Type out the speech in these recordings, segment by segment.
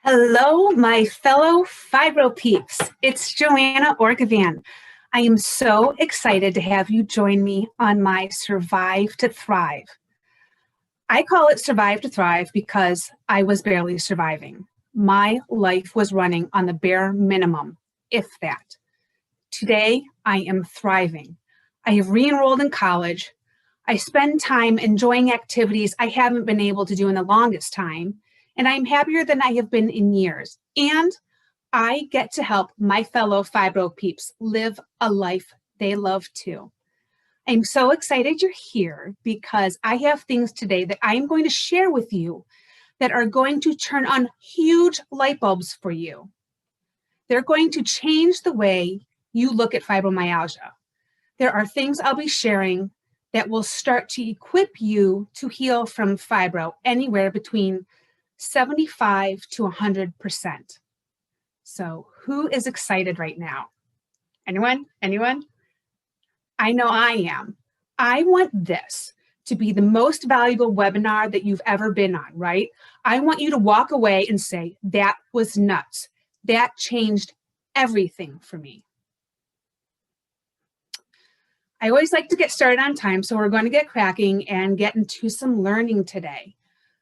Hello, my fellow Fibro peeps. It's Joanna Orgavan. I am so excited to have you join me on my Survive to Thrive. I call it Survive to Thrive because I was barely surviving. My life was running on the bare minimum, if that. Today, I am thriving. I have re-enrolled in college. I spend time enjoying activities I haven't been able to do in the longest time, and I'm happier than I have been in years. And I get to help my fellow Fibro peeps live a life they love too. I'm so excited you're here because I have things today that I'm going to share with you that are going to turn on huge light bulbs for you. They're going to change the way you look at fibromyalgia. There are things I'll be sharing that will start to equip you to heal from fibro anywhere between 75 to 100%. So who is excited right now? Anyone? Anyone? I know I am. I want this to be the most valuable webinar that you've ever been on, right? I want you to walk away and say, that was nuts. That changed everything for me. I always like to get started on time, so we're going to get cracking and get into some learning today.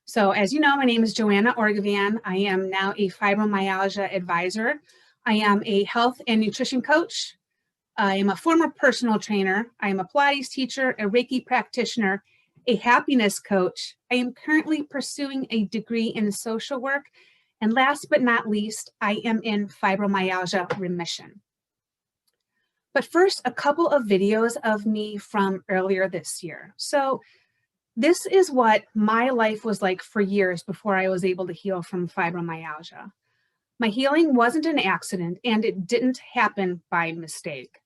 So as you know, my name is Joanna Orgavan. I am now a fibromyalgia advisor. I am a health and nutrition coach. I am a former personal trainer. I am a Pilates teacher, a Reiki practitioner, a happiness coach. I am currently pursuing a degree in social work. And last but not least, I am in fibromyalgia remission. But first, a couple of videos of me from earlier this year. So this is what my life was like for years before I was able to heal from fibromyalgia. My healing wasn't an accident, and it didn't happen by mistake.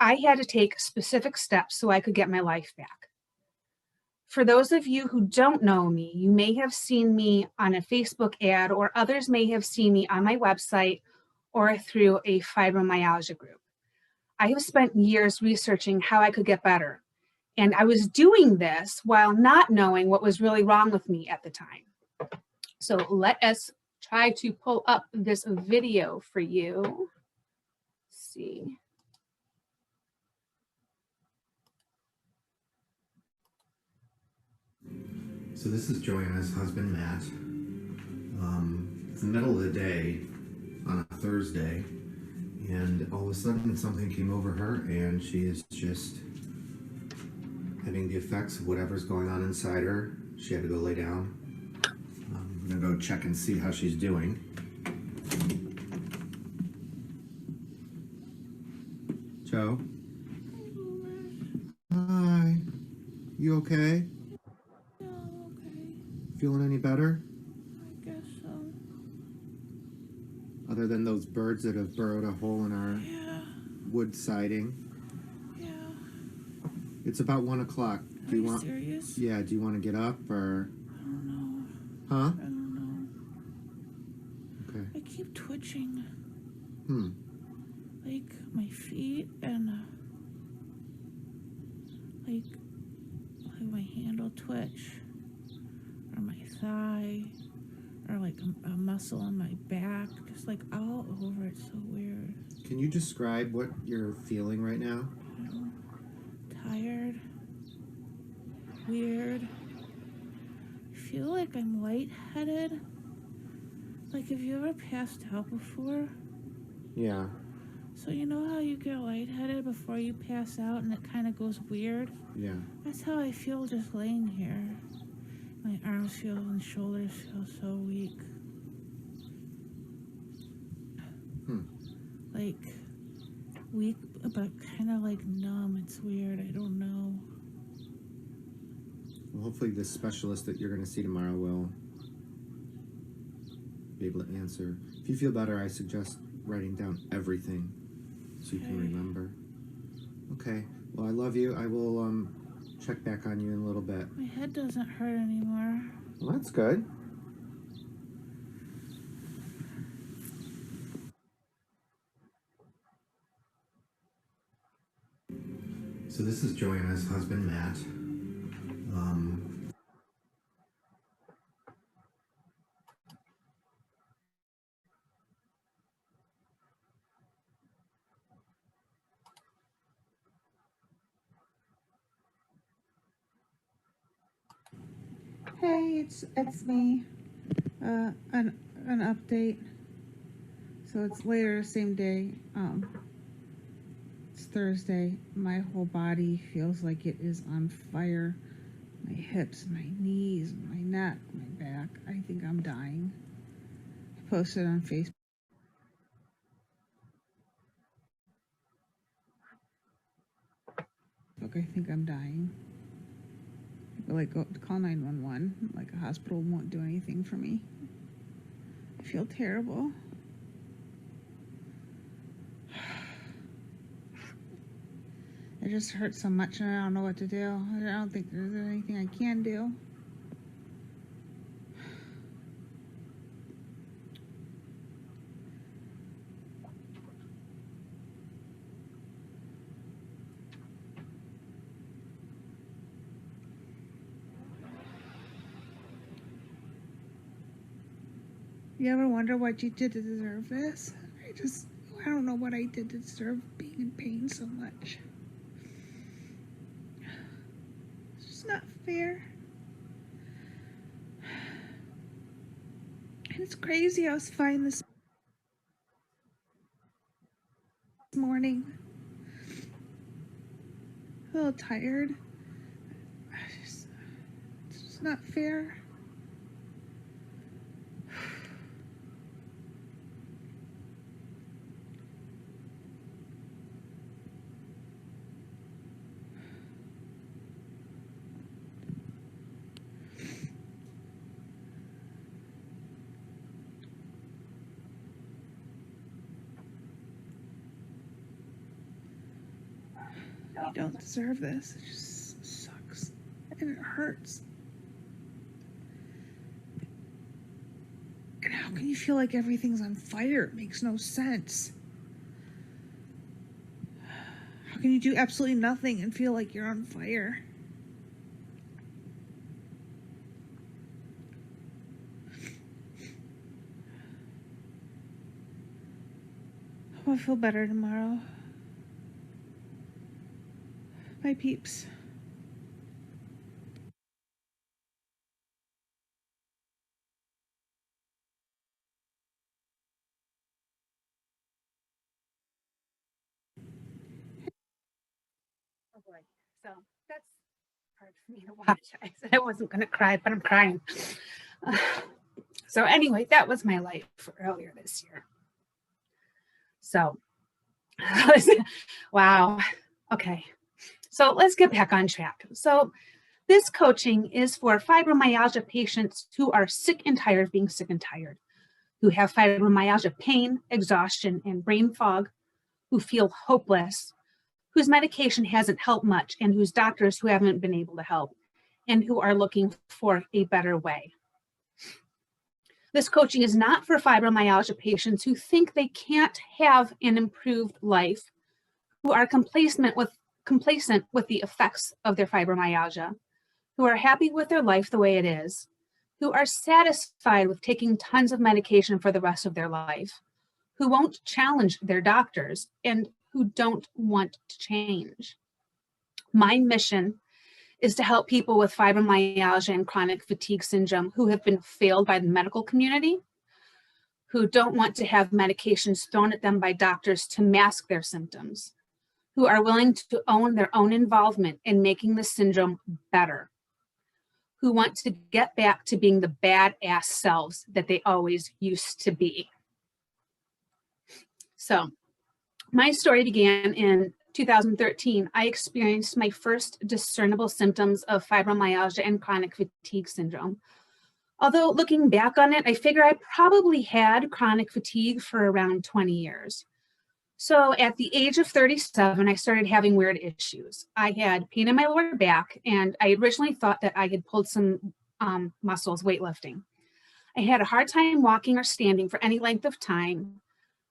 I had to take specific steps so I could get my life back. For those of you who don't know me, you may have seen me on a Facebook ad, or others may have seen me on my website or through a fibromyalgia group. I have spent years researching how I could get better. And I was doing this while not knowing what was really wrong with me at the time. So let us try to pull up this video for you. Let's see. So this is Joanna's husband, Matt. It's the middle of the day on a Thursday, and all of a sudden something came over her, and she is just having the effects of whatever's going on inside her. She had to go lay down. I'm gonna go check and see how she's doing. Joe? Hi. You okay? Yeah, okay. Feeling any better? I guess so. Other than those birds that have burrowed a hole in our wood siding. Yeah. It's about 1 o'clock. Are you serious? Yeah, do you want to get up or? I don't know. Huh? I don't know. Okay. I keep twitching. Like my feet and like my hand will twitch, or my thigh, or like a muscle on my back, just like all over. It's so weird. Can you describe what you're feeling right now? Tired, weird. I feel like I'm lightheaded. Like, have you ever passed out before? Yeah. So you know how you get lightheaded before you pass out and it kind of goes weird? Yeah. That's how I feel just laying here. My arms feel and shoulders feel so weak. Like, weak, but kind of like numb. It's weird. I don't know. Well, hopefully this specialist that you're going to see tomorrow will be able to answer. If you feel better, I suggest writing down everything so you can remember. Okay. Well, I love you. I will check back on you in a little bit. My head doesn't hurt anymore. Well, that's good. So this is Joanna's husband, Matt. Hey, it's me. An update. So it's later the same day. It's Thursday. My whole body feels like it is on fire. My hips, my knees, my neck, my back. I think I'm dying. I posted on Facebook. I think I'm dying. People like go call 911. Like a hospital won't do anything for me. I feel terrible. It just hurts so much and I don't know what to do. I don't think there's anything I can do. You ever wonder what you did to deserve this? I don't know what I did to deserve being in pain so much. It's just not fair. And it's crazy. I was fine this morning. A little tired. It's just not fair. You don't deserve this. It just sucks. And it hurts. And how can you feel like everything's on fire? It makes no sense. How can you do absolutely nothing and feel like you're on fire? I'll feel better tomorrow. Bye, peeps. Oh boy. So that's hard for me to watch. I said I wasn't going to cry, but I'm crying. So anyway, that was my life earlier this year. So, wow. Okay. So let's get back on track. So this coaching is for fibromyalgia patients who are sick and tired of being sick and tired, who have fibromyalgia pain, exhaustion, and brain fog, who feel hopeless, whose medication hasn't helped much, and whose doctors who haven't been able to help, and who are looking for a better way. This coaching is not for fibromyalgia patients who think they can't have an improved life, who are complacent with the effects of their fibromyalgia, who are happy with their life the way it is, who are satisfied with taking tons of medication for the rest of their life, who won't challenge their doctors, and who don't want to change. My mission is to help people with fibromyalgia and chronic fatigue syndrome who have been failed by the medical community, who don't want to have medications thrown at them by doctors to mask their symptoms, who are willing to own their own involvement in making the syndrome better, who want to get back to being the badass selves that they always used to be. So my story began in 2013. I experienced my first discernible symptoms of fibromyalgia and chronic fatigue syndrome. Although looking back on it, I figure I probably had chronic fatigue for around 20 years. So at the age of 37, I started having weird issues. I had pain in my lower back, and I originally thought that I had pulled some muscles weightlifting. I had a hard time walking or standing for any length of time.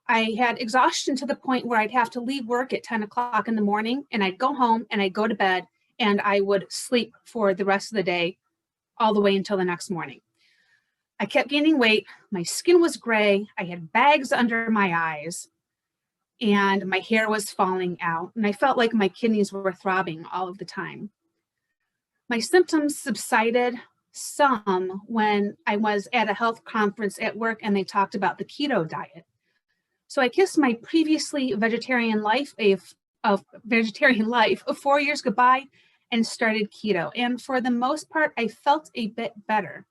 I had exhaustion to the point where I'd have to leave work at 10 o'clock in the morning, and I'd go home and I'd go to bed, and I would sleep for the rest of the day, all the way until the next morning. I kept gaining weight. My skin was gray. I had bags under my eyes, and my hair was falling out, and I felt like my kidneys were throbbing all of the time. My symptoms subsided some when I was at a health conference at work and they talked about the keto diet. So I kissed my previously vegetarian life of 4 years goodbye and started keto. And for the most part, I felt a bit better.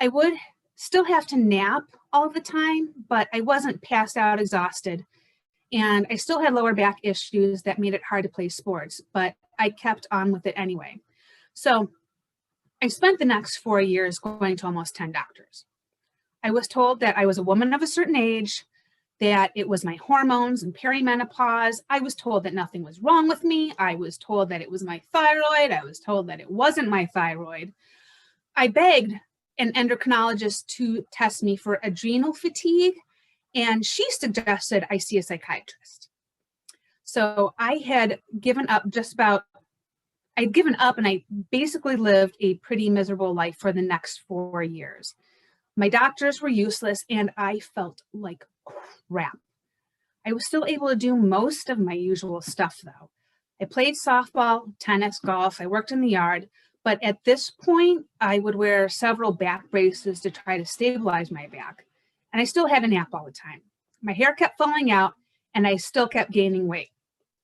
I would still have to nap all the time, but I wasn't passed out exhausted. And I still had lower back issues that made it hard to play sports, but I kept on with it anyway. So I spent the next 4 years going to almost 10 doctors. I was told that I was a woman of a certain age, that it was my hormones and perimenopause. I was told that nothing was wrong with me. I was told that it was my thyroid. I was told that it wasn't my thyroid. I begged an endocrinologist to test me for adrenal fatigue, and she suggested I see a psychiatrist. So I had given up and I basically lived a pretty miserable life for the next 4 years. My doctors were useless and I felt like crap. I was still able to do most of my usual stuff though. I played softball, tennis, golf, I worked in the yard, but at this point I would wear several back braces to try to stabilize my back. And I still had a nap all the time. My hair kept falling out and I still kept gaining weight.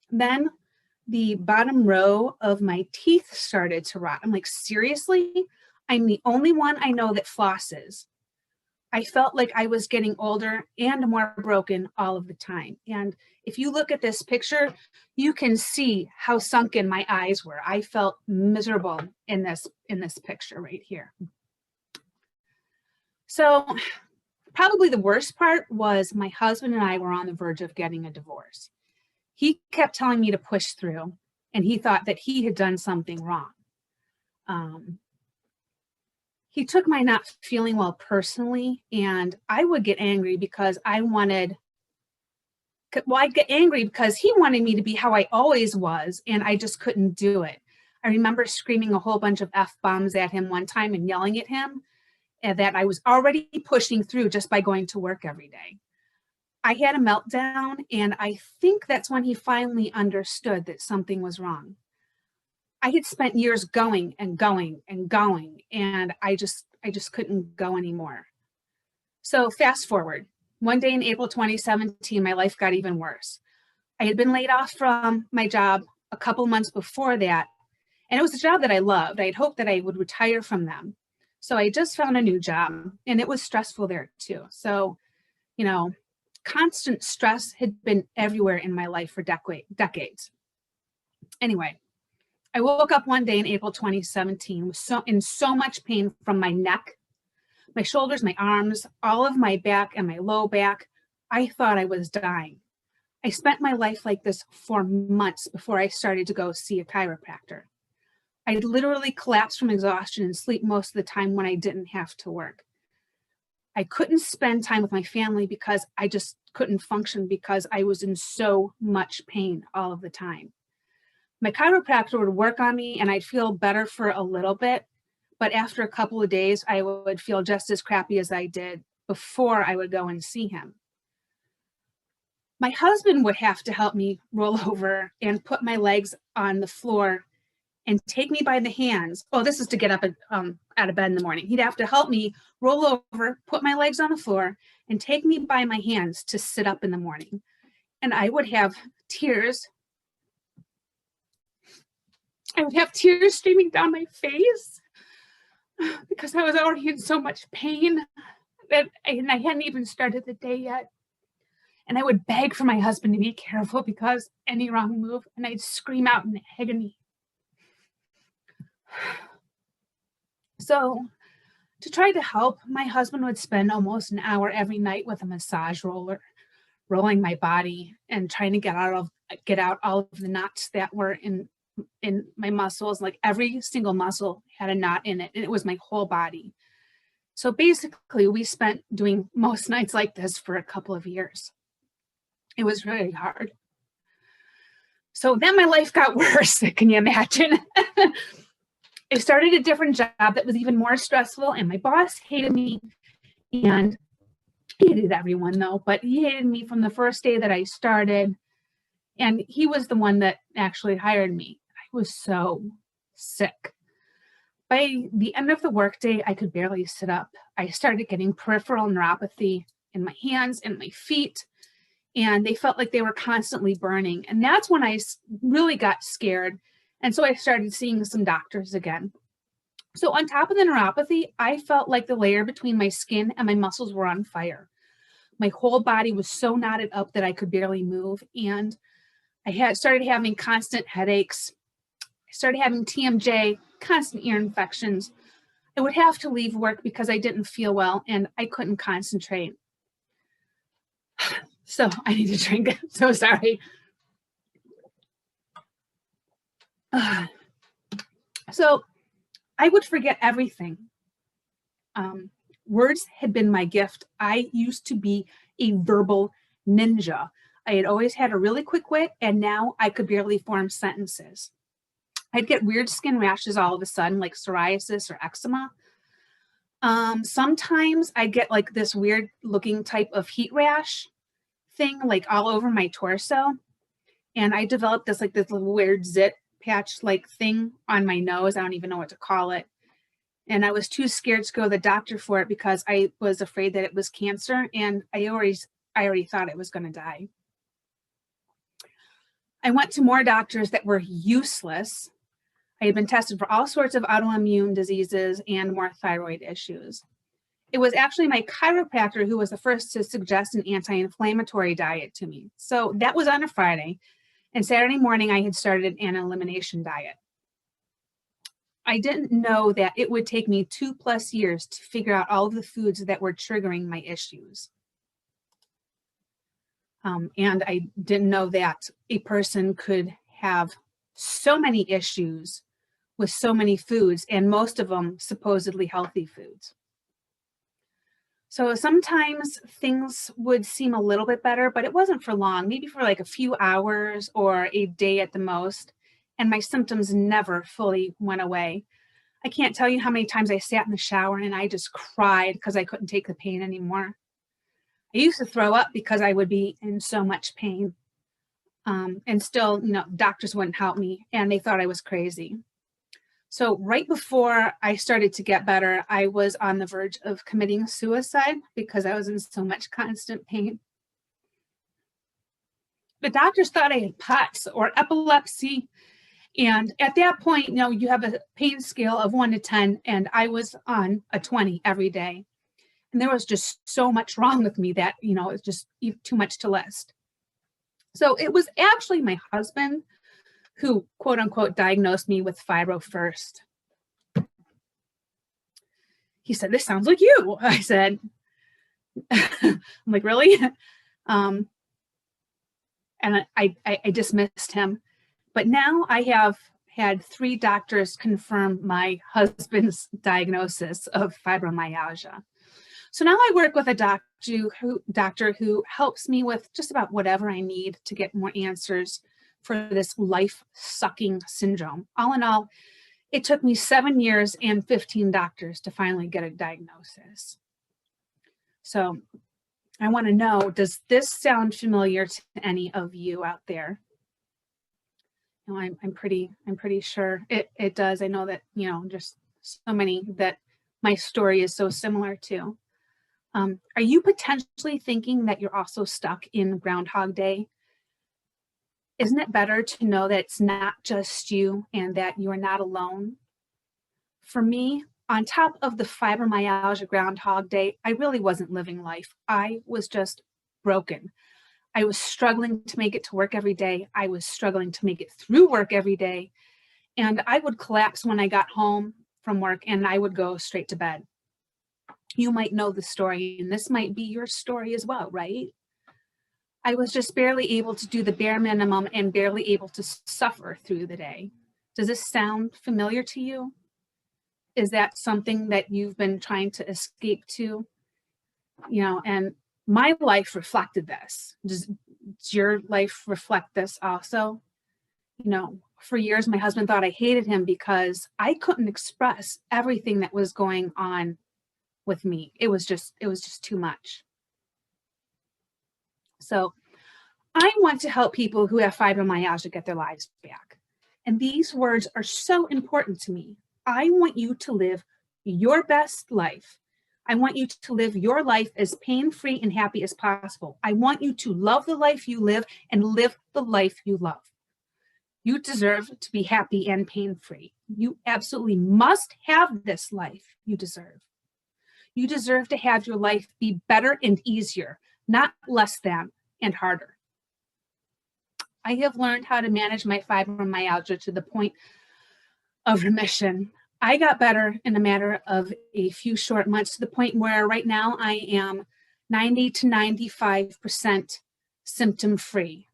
Then the bottom row of my teeth started to rot. I'm like, seriously? I'm the only one I know that flosses. I felt like I was getting older and more broken all of the time. And if you look at this picture, you can see how sunken my eyes were. I felt miserable in this picture right here. So probably the worst part was my husband and I were on the verge of getting a divorce. He kept telling me to push through, and he thought that he had done something wrong. He took my not feeling well personally, and I would get angry because I'd get angry because he wanted me to be how I always was, and I just couldn't do it. I remember screaming a whole bunch of F-bombs at him one time and yelling at him, and that I was already pushing through just by going to work every day. I had a meltdown, and I think that's when he finally understood that something was wrong. I had spent years going and going and going, and I just couldn't go anymore. So fast forward, one day in April 2017, my life got even worse. I had been laid off from my job a couple months before that, and it was a job that I loved. I had hoped that I would retire from them. So I just found a new job, and it was stressful there too. So, constant stress had been everywhere in my life for decades. Anyway, I woke up one day in April 2017 in so much pain from my neck, my shoulders, my arms, all of my back and my low back. I thought I was dying. I spent my life like this for months before I started to go see a chiropractor. I literally collapsed from exhaustion and sleep most of the time when I didn't have to work. I couldn't spend time with my family because I just couldn't function because I was in so much pain all of the time. My chiropractor would work on me and I'd feel better for a little bit, but after a couple of days, I would feel just as crappy as I did before I would go and see him. My husband would have to help me roll over and put my legs on the floor and take me by the hands. Oh, this is to get up out of bed in the morning. He'd have to help me roll over, put my legs on the floor, and take me by my hands to sit up in the morning. And I would have tears. I would have tears streaming down my face because I was already in so much pain and I hadn't even started the day yet. And I would beg for my husband to be careful because any wrong move, and I'd scream out in agony. So to try to help, my husband would spend almost an hour every night with a massage roller, rolling my body and trying to get out all of the knots that were in my muscles. Like every single muscle had a knot in it, and it was my whole body. So basically, we spent doing most nights like this for a couple of years. It was really hard. So then my life got worse. Can you imagine? I started a different job that was even more stressful, and my boss hated me, and he hated everyone though, but he hated me from the first day that I started, and he was the one that actually hired me. I was so sick. By the end of the workday, I could barely sit up. I started getting peripheral neuropathy in my hands and my feet, and they felt like they were constantly burning. And that's when I really got scared. And so I started seeing some doctors again. So on top of the neuropathy, I felt like the layer between my skin and my muscles were on fire. My whole body was so knotted up that I could barely move. And I started having constant headaches. I started having TMJ, constant ear infections. I would have to leave work because I didn't feel well and I couldn't concentrate. So I need to drink. So sorry. So I would forget everything. Words had been my gift. I used to be a verbal ninja. I had always had a really quick wit, and now I could barely form sentences. I'd get weird skin rashes all of a sudden, like psoriasis or eczema. Sometimes I get like this weird looking type of heat rash thing, like all over my torso. And I developed this little weird zit patch like thing on my nose. I don't even know what to call it. And I was too scared to go to the doctor for it because I was afraid that it was cancer, and I already thought it was going to die. I went to more doctors that were useless. I had been tested for all sorts of autoimmune diseases and more thyroid issues. It was actually my chiropractor who was the first to suggest an anti-inflammatory diet to me. So that was on a Friday, and Saturday morning I had started an elimination diet. I didn't know that it would take me 2+ years to figure out all of the foods that were triggering my issues. And I didn't know that a person could have so many issues with so many foods, and most of them supposedly healthy foods. So sometimes things would seem a little bit better, but it wasn't for long, maybe for like a few hours or a day at the most. And my symptoms never fully went away. I can't tell you how many times I sat in the shower and I just cried because I couldn't take the pain anymore. I used to throw up because I would be in so much pain. And still, doctors wouldn't help me and they thought I was crazy. So right before I started to get better, I was on the verge of committing suicide because I was in so much constant pain. The doctors thought I had POTS or epilepsy. And at that point, you have a pain scale of 1 to 10, and I was on a 20 every day. And there was just so much wrong with me that, it's just too much to list. So it was actually my husband who, quote unquote, diagnosed me with fibro first. He said, "This sounds like you." I said, I'm like, "Really?" And I dismissed him. But now I have had 3 doctors confirm my husband's diagnosis of fibromyalgia. So now I work with a doctor who helps me with just about whatever I need to get more answers for this life-sucking syndrome. All in all, it took me 7 years and 15 doctors to finally get a diagnosis. So I want to know, does this sound familiar to any of you out there? I'm pretty sure it does. I know that, just so many that my story is so similar to. Are you potentially thinking that you're also stuck in Groundhog Day? Isn't it better to know that it's not just you and that you are not alone? For me, on top of the fibromyalgia Groundhog Day, I really wasn't living life. I was just broken. I was struggling to make it to work every day. I was struggling to make it through work every day. And I would collapse when I got home from work and I would go straight to bed. You might know the story, and this might be your story as well, right? I was just barely able to do the bare minimum and barely able to suffer through the day. Does this sound familiar to you? Is that something that you've been trying to escape to? And my life reflected this. Does your life reflect this also? For years, my husband thought I hated him because I couldn't express everything that was going on with me. It was just too much. So I want to help people who have fibromyalgia get their lives back. And these words are so important to me. I want you to live your best life. I want you to live your life as pain-free and happy as possible. I want you to love the life you live and live the life you love. You deserve to be happy and pain-free. You absolutely must have this life you deserve. You deserve to have your life be better and easier, not less than and harder. I have learned how to manage my fibromyalgia to the point of remission. I got better in a matter of a few short months to the point where right now I am 90 to 95% symptom-free,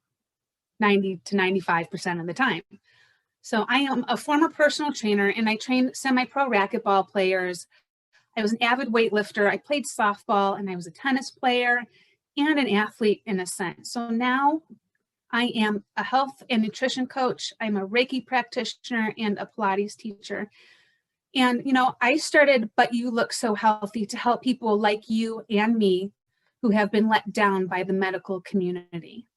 90 to 95% of the time. So I am a former personal trainer and I trained semi-pro racquetball players. I was an avid weightlifter. I played softball and I was a tennis player and an athlete in a sense. So now I am a health and nutrition coach. I'm a Reiki practitioner and a Pilates teacher. And, you know, I started But You Look So Healthy to help people like you and me who have been let down by the medical community.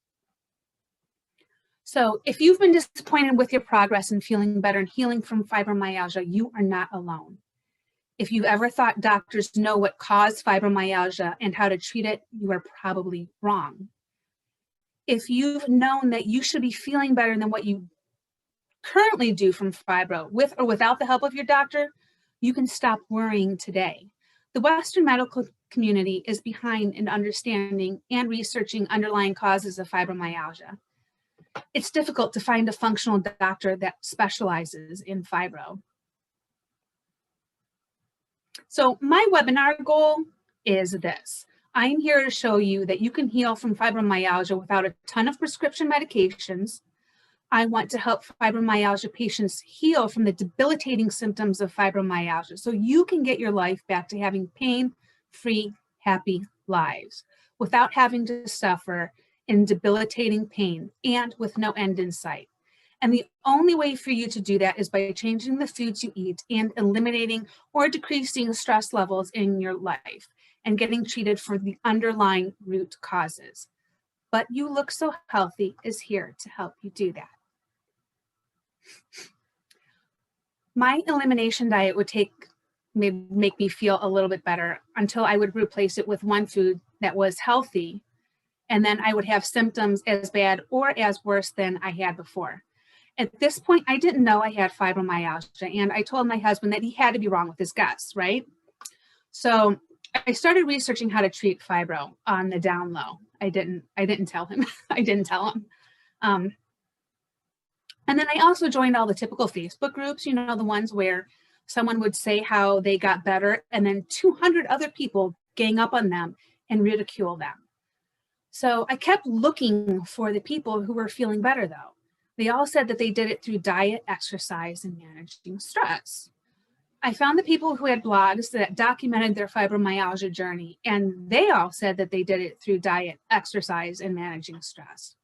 So if you've been disappointed with your progress in feeling better and healing from fibromyalgia, you are not alone. If you've ever thought doctors know what caused fibromyalgia and how to treat it, you are probably wrong. If you've known that you should be feeling better than what you currently do from fibro, with or without the help of your doctor, you can stop worrying today. The Western medical community is behind in understanding and researching underlying causes of fibromyalgia. It's difficult to find a functional doctor that specializes in fibro. So my webinar goal is this. I'm here to show you that you can heal from fibromyalgia without a ton of prescription medications. I want to help fibromyalgia patients heal from the debilitating symptoms of fibromyalgia so you can get your life back to having pain-free, happy lives without having to suffer in debilitating pain and with no end in sight. And the only way for you to do that is by changing the foods you eat and eliminating or decreasing stress levels in your life and getting treated for the underlying root causes. But You Look So Healthy is here to help you do that. My elimination diet would make me feel a little bit better until I would replace it with one food that was healthy, and then I would have symptoms as bad or as worse than I had before. At this point, I didn't know I had fibromyalgia, and I told my husband that he had to be wrong with his guess, right? So I started researching how to treat fibro on the down low. I didn't tell him. I didn't tell him. And then I also joined all the typical Facebook groups, you know, the ones where someone would say how they got better and then 200 other people gang up on them and ridicule them. So I kept looking for the people who were feeling better though. They all said that they did it through diet, exercise, and managing stress. I found the people who had blogs that documented their fibromyalgia journey, and they all said that they did it through diet, exercise, and managing stress.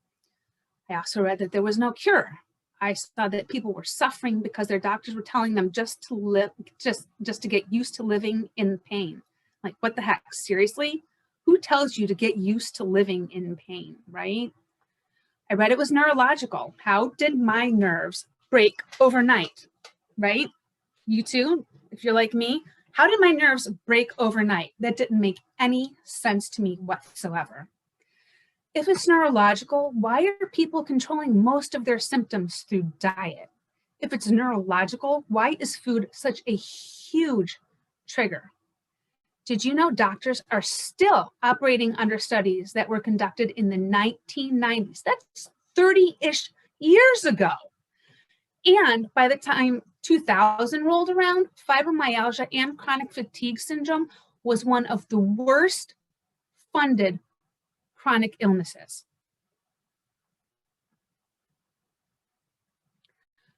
I also read that there was no cure. I saw that people were suffering because their doctors were telling them just to live, just to get used to living in pain. Like, what the heck? Seriously? Who tells you to get used to living in pain, right? I read it was neurological. How did my nerves break overnight, right? You too, if you're like me, how did my nerves break overnight? That didn't make any sense to me whatsoever. If it's neurological, why are people controlling most of their symptoms through diet? If it's neurological, why is food such a huge trigger? Did you know doctors are still operating under studies that were conducted in the 1990s? That's 30-ish years ago. And by the time 2000 rolled around, fibromyalgia and chronic fatigue syndrome was one of the worst funded chronic illnesses.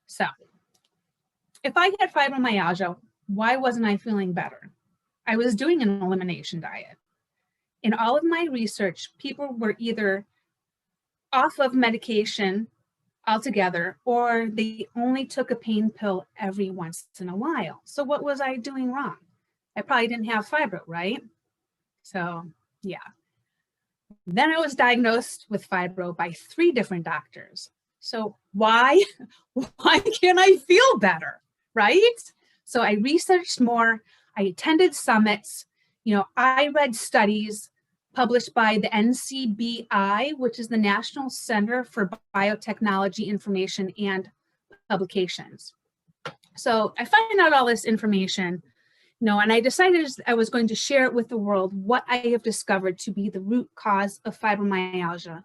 So if I had fibromyalgia, why wasn't I feeling better? I was doing an elimination diet. In all of my research, people were either off of medication altogether, or they only took a pain pill every once in a while. So what was I doing wrong? I probably didn't have fibro, right? So yeah. Then I was diagnosed with fibro by 3 different doctors. So why can't I feel better, right? So I researched more, I attended summits, I read studies published by the NCBI, which is the National Center for Biotechnology Information and Publications. So I found out all this information, and I decided I was going to share it with the world what I have discovered to be the root cause of fibromyalgia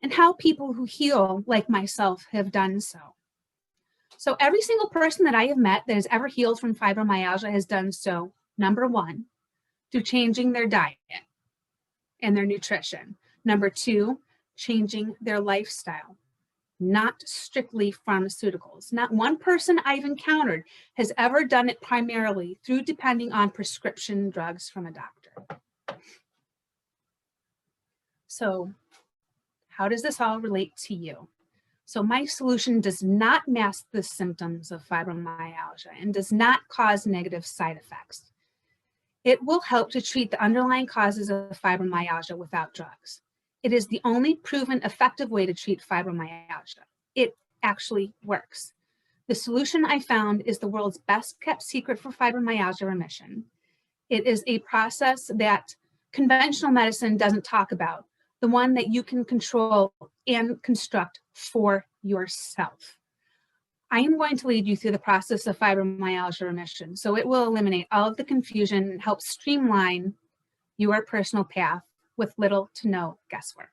and how people who heal like myself have done so. So every single person that I have met that has ever healed from fibromyalgia has done so, number one, through changing their diet and their nutrition. Number two, changing their lifestyle, not strictly pharmaceuticals. Not one person I've encountered has ever done it primarily through depending on prescription drugs from a doctor. So how does this all relate to you? So my solution does not mask the symptoms of fibromyalgia and does not cause negative side effects. It will help to treat the underlying causes of fibromyalgia without drugs. It is the only proven effective way to treat fibromyalgia. It actually works. The solution I found is the world's best kept secret for fibromyalgia remission. It is a process that conventional medicine doesn't talk about, the one that you can control and construct for yourself. I am going to lead you through the process of fibromyalgia remission, so it will eliminate all of the confusion and help streamline your personal path with little to no guesswork.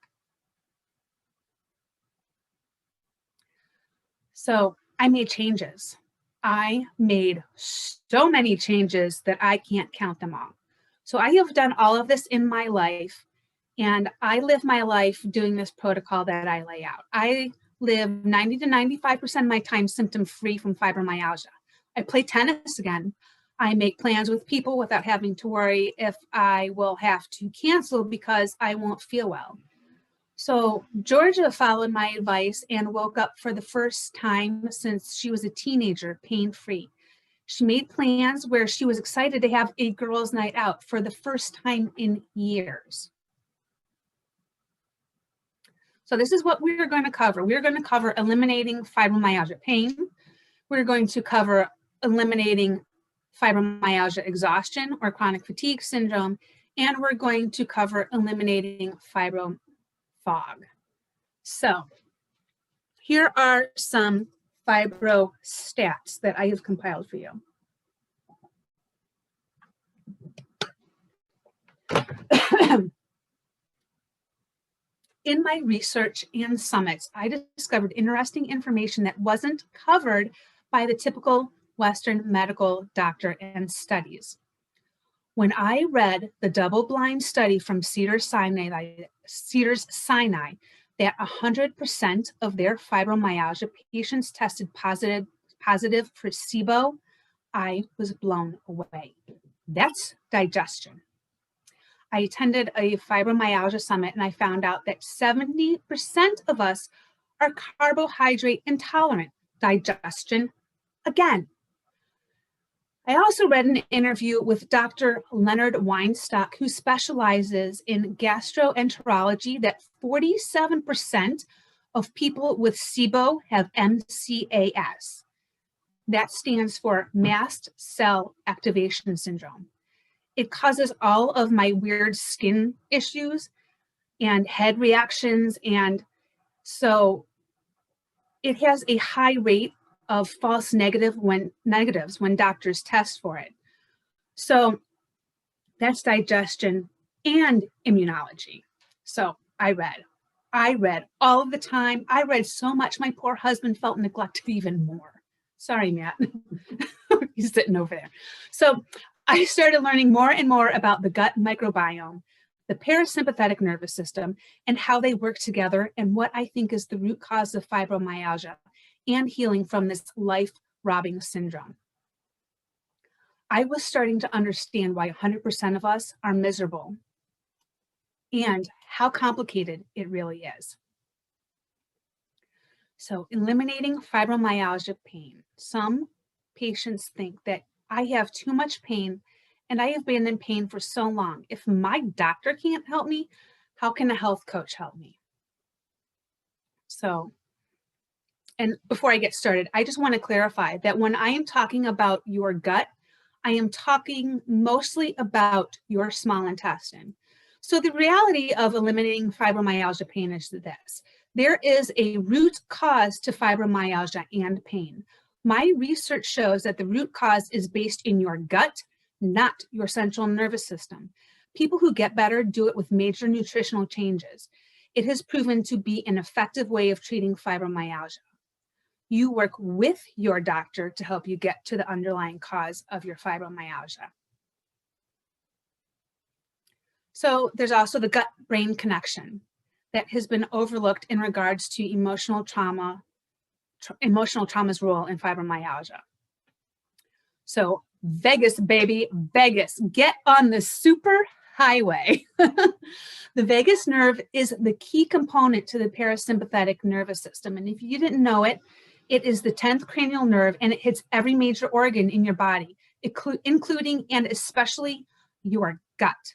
So I made changes. I made so many changes that I can't count them all. So I have done all of this in my life, and I live my life doing this protocol that I lay out. I live 90 to 95% of my time symptom-free from fibromyalgia. I play tennis again. I make plans with people without having to worry if I will have to cancel because I won't feel well. So Georgia followed my advice and woke up for the first time since she was a teenager, pain-free. She made plans where she was excited to have a girls' night out for the first time in years. So this is what we're going to cover. We're going to cover eliminating fibromyalgia pain. We're going to cover eliminating fibromyalgia exhaustion or chronic fatigue syndrome, and we're going to cover eliminating fibro fog. So here are some Fibro Stats that I have compiled for you. In my research and summits, I discovered interesting information that wasn't covered by the typical Western medical doctor and studies. When I read the double-blind study from Cedars-Sinai that 100% of their fibromyalgia patients tested positive for SIBO, I was blown away. That's digestion. I attended a fibromyalgia summit and I found out that 70% of us are carbohydrate intolerant. Digestion again. I also read an interview with Dr. Leonard Weinstock, who specializes in gastroenterology, that 47% of people with SIBO have MCAS. That stands for mast cell activation syndrome. It causes all of my weird skin issues and head reactions. And so it has a high rate of false negatives when doctors test for it. So that's digestion and immunology. So I read all of the time. I read so much, my poor husband felt neglected even more. Sorry, Matt. He's sitting over there. So I started learning more and more about the gut microbiome, the parasympathetic nervous system, and how they work together, and what I think is the root cause of fibromyalgia and healing from this life-robbing syndrome. I was starting to understand why 100% of us are miserable and how complicated it really is. So eliminating fibromyalgia pain. Some patients think that I have too much pain and I have been in pain for so long. If my doctor can't help me, how can a health coach help me? So And before I get started, I just want to clarify that when I am talking about your gut, I am talking mostly about your small intestine. So the reality of eliminating fibromyalgia pain is this. There is a root cause to fibromyalgia and pain. My research shows that the root cause is based in your gut, not your central nervous system. People who get better do it with major nutritional changes. It has proven to be an effective way of treating fibromyalgia. You work with your doctor to help you get to the underlying cause of your fibromyalgia. So there's also the gut-brain connection that has been overlooked in regards to emotional trauma's role in fibromyalgia. So Vegas, baby, Vegas, get on the super highway. The vagus nerve is the key component to the parasympathetic nervous system. And if you didn't know it, it is the 10th cranial nerve, and it hits every major organ in your body, including and especially your gut.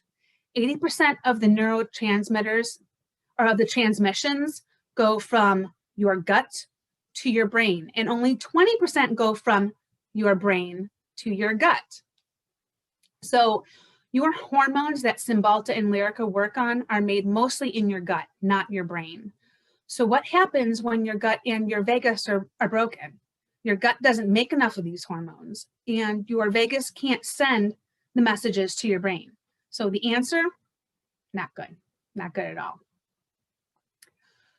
80% of the neurotransmitters or of the transmissions go from your gut to your brain, and only 20% go from your brain to your gut. So your hormones that Cymbalta and Lyrica work on are made mostly in your gut, not your brain. So what happens when your gut and your vagus are broken? Your gut doesn't make enough of these hormones, and your vagus can't send the messages to your brain. So the answer, not good, not good at all.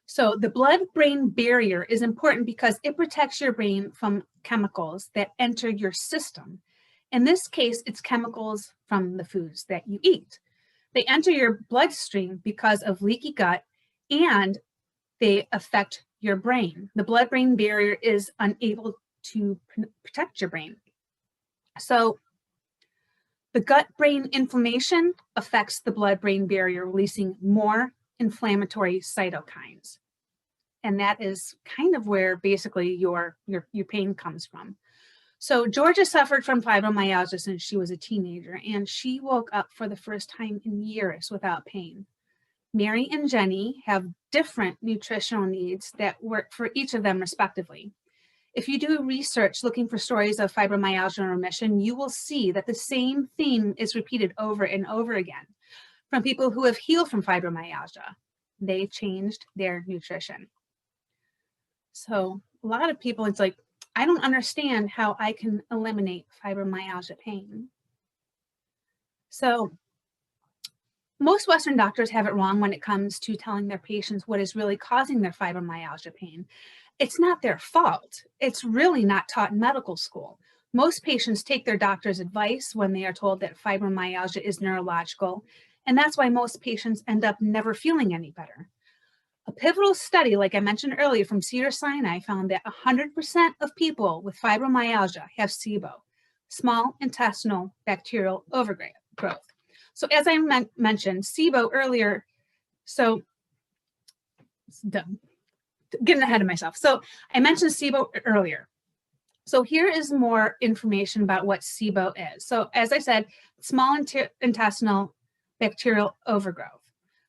So the blood-brain barrier is important because it protects your brain from chemicals that enter your system. In this case, it's chemicals from the foods that you eat. They enter your bloodstream because of leaky gut, and they affect your brain. The blood-brain barrier is unable to protect your brain. So the gut-brain inflammation affects the blood-brain barrier, releasing more inflammatory cytokines. And that is kind of where basically your pain comes from. So Georgia suffered from fibromyalgia since she was a teenager, and she woke up for the first time in years without pain. Mary and Jenny have different nutritional needs that work for each of them respectively. If you do research looking for stories of fibromyalgia and remission, you will see that the same theme is repeated over and over again from people who have healed from fibromyalgia. They changed their nutrition. So a lot of people, it's like, I don't understand how I can eliminate fibromyalgia pain. So most Western doctors have it wrong when it comes to telling their patients what is really causing their fibromyalgia pain. It's not their fault. It's really not taught in medical school. Most patients take their doctor's advice when they are told that fibromyalgia is neurological, and that's why most patients end up never feeling any better. A pivotal study, like I mentioned earlier from Cedars-Sinai, found that 100% of people with fibromyalgia have SIBO, small intestinal bacterial overgrowth. So as I mentioned, SIBO earlier, so getting ahead of myself. So I mentioned SIBO earlier. So here is more information about what SIBO is. So as I said, small intestinal bacterial overgrowth.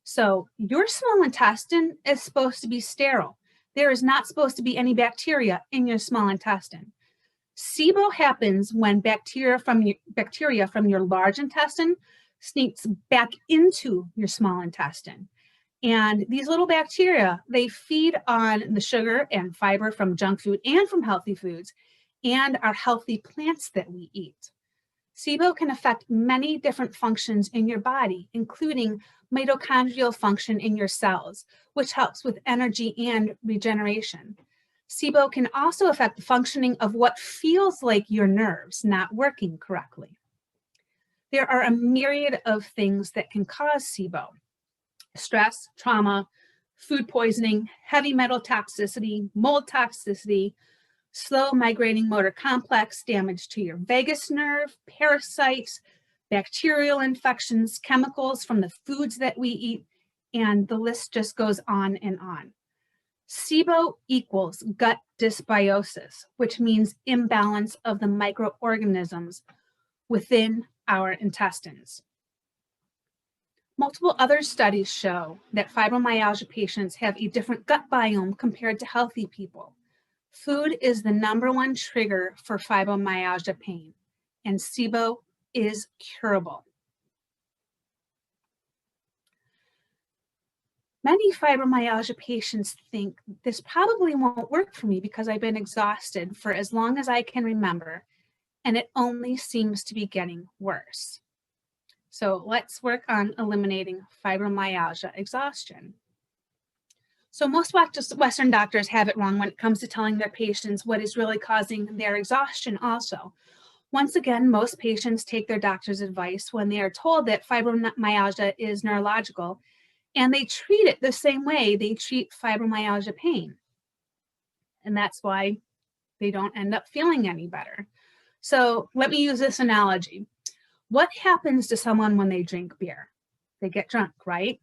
So your small intestine is supposed to be sterile. There is not supposed to be any bacteria in your small intestine. SIBO happens when bacteria from your large intestine sneaks back into your small intestine. And these little bacteria, they feed on the sugar and fiber from junk food and from healthy foods and our healthy plants that we eat. SIBO can affect many different functions in your body, including mitochondrial function in your cells, which helps with energy and regeneration. SIBO can also affect the functioning of what feels like your nerves not working correctly. There are a myriad of things that can cause SIBO: stress, trauma, food poisoning, heavy metal toxicity, mold toxicity, slow migrating motor complex, damage to your vagus nerve, parasites, bacterial infections, chemicals from the foods that we eat, and the list just goes on and on. SIBO equals gut dysbiosis, which means imbalance of the microorganisms within our intestines. Multiple other studies show that fibromyalgia patients have a different gut biome compared to healthy people. Food is the #1 trigger for fibromyalgia pain, and SIBO is curable. Many fibromyalgia patients think this probably won't work for me because I've been exhausted for as long as I can remember, and it only seems to be getting worse. So let's work on eliminating fibromyalgia exhaustion. So most Western doctors have it wrong when it comes to telling their patients what is really causing their exhaustion also. Once again, most patients take their doctor's advice when they are told that fibromyalgia is neurological, and they treat it the same way they treat fibromyalgia pain. And that's why they don't end up feeling any better. So let me use this analogy. What happens to someone when they drink beer? They get drunk, right?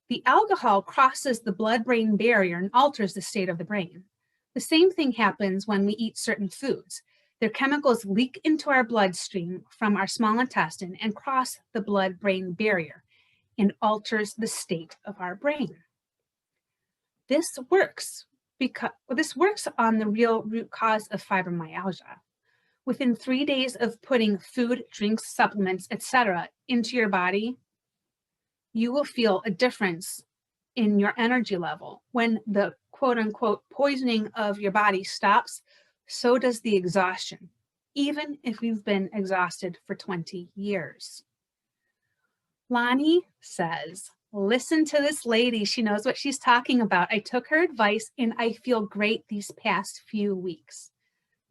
The alcohol crosses the blood-brain barrier and alters the state of the brain. The same thing happens when we eat certain foods. Their chemicals leak into our bloodstream from our small intestine and cross the blood-brain barrier and alters the state of our brain. This works on the real root cause of fibromyalgia. Within 3 days of putting food, drinks, supplements, etc. into your body, you will feel a difference in your energy level. When the quote unquote poisoning of your body stops, so does the exhaustion, even if you've been exhausted for 20 years. Lonnie says, listen to this lady. She knows what she's talking about. I took her advice and I feel great these past few weeks.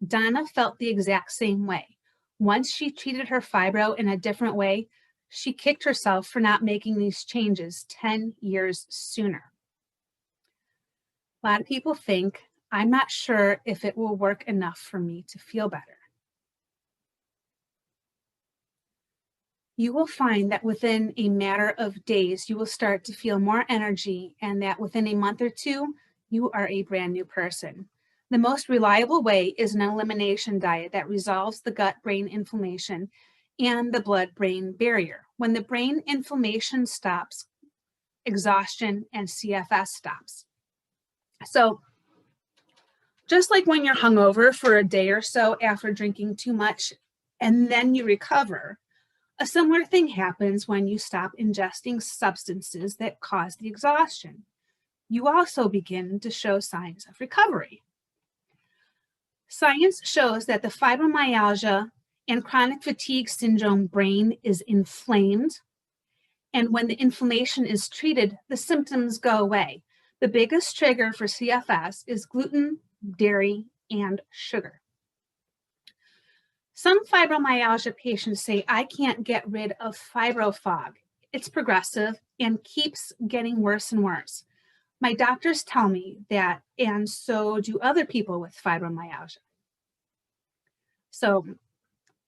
Donna felt the exact same way. Once she treated her fibro in a different way, she kicked herself for not making these changes 10 years sooner. A lot of people think, I'm not sure if it will work enough for me to feel better. You will find that within a matter of days, you will start to feel more energy, and that within a month or two, you are a brand new person. The most reliable way is an elimination diet that resolves the gut-brain inflammation and the blood-brain barrier. When the brain inflammation stops, exhaustion and CFS stops. So just like when you're hungover for a day or so after drinking too much and then you recover, a similar thing happens when you stop ingesting substances that cause the exhaustion. You also begin to show signs of recovery. Science shows that the fibromyalgia and chronic fatigue syndrome brain is inflamed, and when the inflammation is treated, the symptoms go away. The biggest trigger for CFS is gluten, dairy, and sugar. Some fibromyalgia patients say, I can't get rid of fibro fog. It's progressive and keeps getting worse and worse. My doctors tell me that, and so do other people with fibromyalgia. So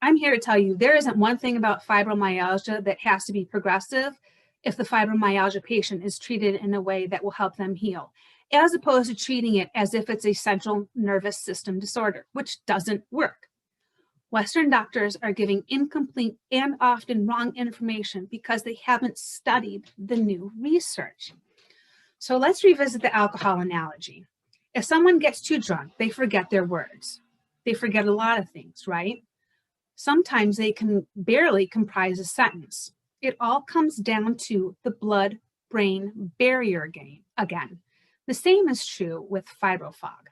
I'm here to tell you, there isn't one thing about fibromyalgia that has to be progressive if the fibromyalgia patient is treated in a way that will help them heal, as opposed to treating it as if it's a central nervous system disorder, which doesn't work. Western doctors are giving incomplete and often wrong information because they haven't studied the new research. So let's revisit the alcohol analogy. If someone gets too drunk, they forget their words. They forget a lot of things, right? Sometimes they can barely comprise a sentence. It all comes down to the blood-brain barrier again. The same is true with fibro fog.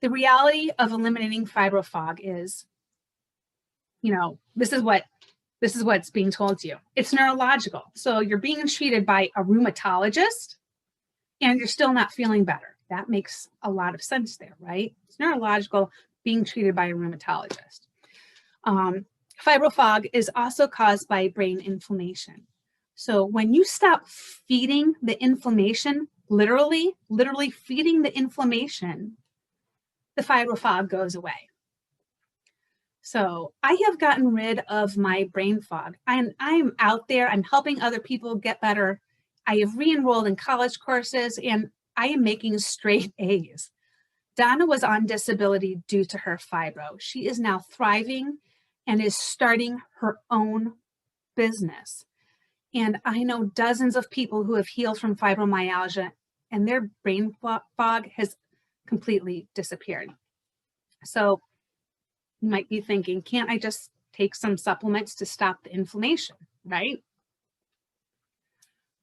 The reality of eliminating fibro fog is, this is what's being told to you. It's neurological. So you're being treated by a rheumatologist and you're still not feeling better. That makes a lot of sense there, right? It's neurological, being treated by a rheumatologist. Fibro fog is also caused by brain inflammation. So when you stop feeding the inflammation, literally feeding the inflammation, the fibro fog goes away. So I have gotten rid of my brain fog. I'm out there, I'm helping other people get better. I have re-enrolled in college courses and I am making straight A's. Donna was on disability due to her fibro. She is now thriving and is starting her own business. And I know dozens of people who have healed from fibromyalgia and their brain fog has completely disappeared. So you might be thinking, can't I just take some supplements to stop the inflammation, right?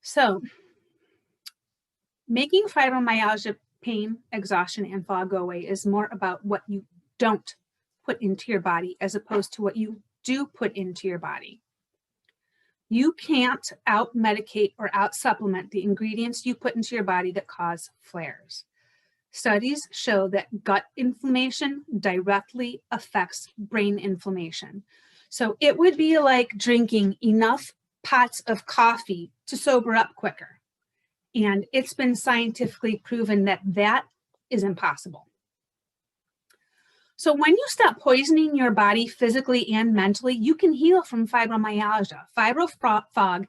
So making fibromyalgia, pain, exhaustion, and fog go away is more about what you don't put into your body as opposed to what you do put into your body. You can't out-medicate or out-supplement the ingredients you put into your body that cause flares. Studies show that gut inflammation directly affects brain inflammation. So it would be like drinking enough pots of coffee to sober up quicker. And it's been scientifically proven that that is impossible. So when you stop poisoning your body physically and mentally, you can heal from fibromyalgia. Fibro fog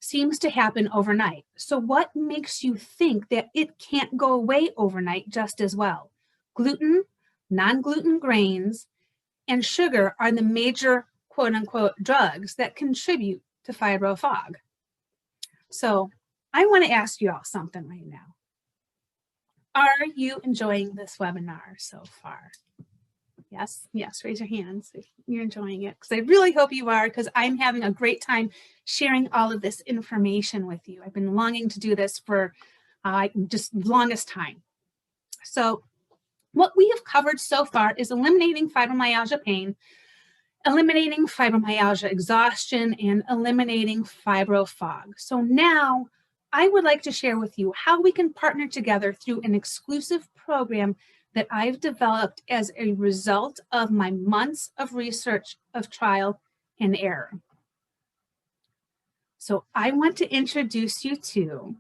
seems to happen overnight. So what makes you think that it can't go away overnight just as well? Gluten, non-gluten grains, and sugar are the major quote unquote drugs that contribute to fibro fog. So I want to ask you all something right now. Are you enjoying this webinar so far? Yes, raise your hands if you're enjoying it, because I really hope you are, because I'm having a great time sharing all of this information with you. I've been longing to do this for just longest time. So what we have covered so far is eliminating fibromyalgia pain, eliminating fibromyalgia exhaustion, and eliminating fibro fog. So now I would like to share with you how we can partner together through an exclusive program that I've developed as a result of my months of research, of trial and error. So I want to introduce you to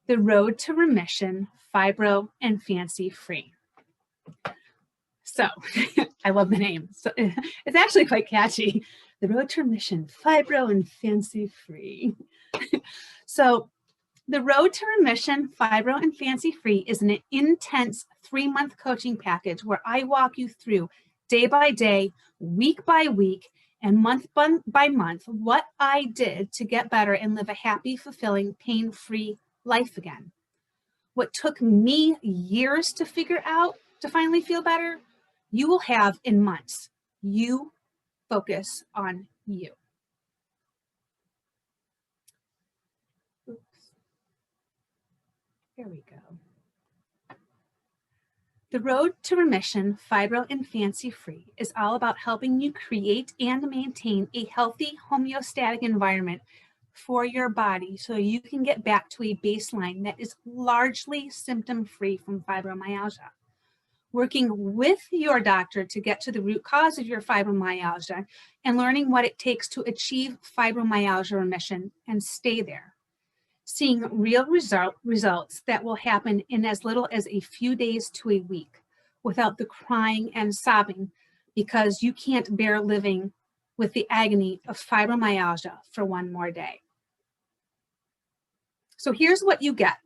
the Road to Remission, Fibro and Fancy Free. So I love the name. So it's actually quite catchy. The Road to Remission, Fibro and Fancy Free. So the Road to Remission, Fibro and Fancy Free is an intense 3-month coaching package where I walk you through day by day, week by week, and month by month what I did to get better and live a happy, fulfilling, pain-free life again. What took me years to figure out to finally feel better, you will have in months. You focus on you. Here we go. The Road to Remission, Fibro and Fancy Free is all about helping you create and maintain a healthy homeostatic environment for your body so you can get back to a baseline that is largely symptom-free from fibromyalgia. Working with your doctor to get to the root cause of your fibromyalgia and learning what it takes to achieve fibromyalgia remission and stay there. Seeing real results that will happen in as little as a few days to a week without the crying and sobbing because you can't bear living with the agony of fibromyalgia for one more day. So here's what you get.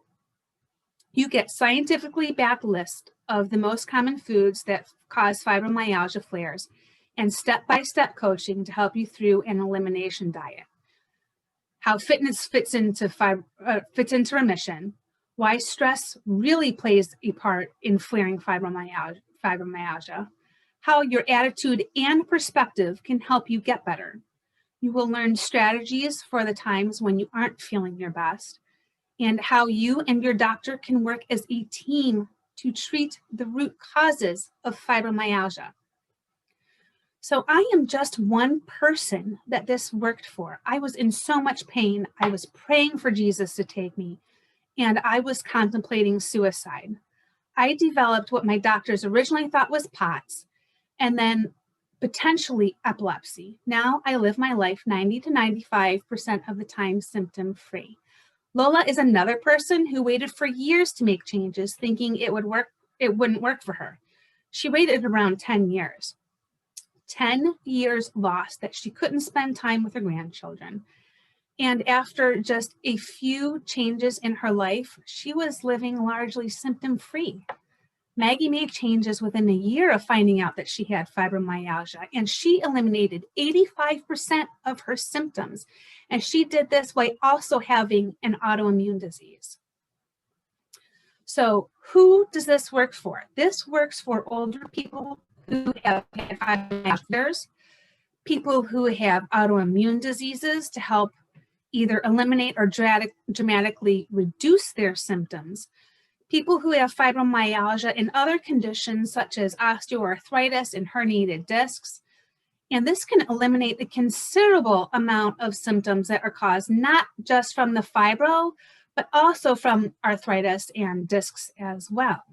You get scientifically backed list of the most common foods that cause fibromyalgia flares and step-by-step coaching to help you through an elimination diet. How fitness fits into remission, why stress really plays a part in flaring fibromyalgia, how your attitude and perspective can help you get better. You will learn strategies for the times when you aren't feeling your best, and how you and your doctor can work as a team to treat the root causes of fibromyalgia. So I am just one person that this worked for. I was in so much pain. I was praying for Jesus to take me, and I was contemplating suicide. I developed what my doctors originally thought was POTS, and then potentially epilepsy. Now I live my life 90 to 95% of the time symptom-free. Lola is another person who waited for years to make changes, thinking it wouldn't work for her. She waited around 10 years. 10 years lost that she couldn't spend time with her grandchildren. And after just a few changes in her life, she was living largely symptom-free. Maggie made changes within a year of finding out that she had fibromyalgia, and she eliminated 85% of her symptoms. And she did this while also having an autoimmune disease. So who does this work for? This works for older people who have fibromyalgia, people who have autoimmune diseases to help either eliminate or dramatically reduce their symptoms, people who have fibromyalgia and other conditions such as osteoarthritis and herniated discs. And this can eliminate a considerable amount of symptoms that are caused not just from the fibro, but also from arthritis and discs as well.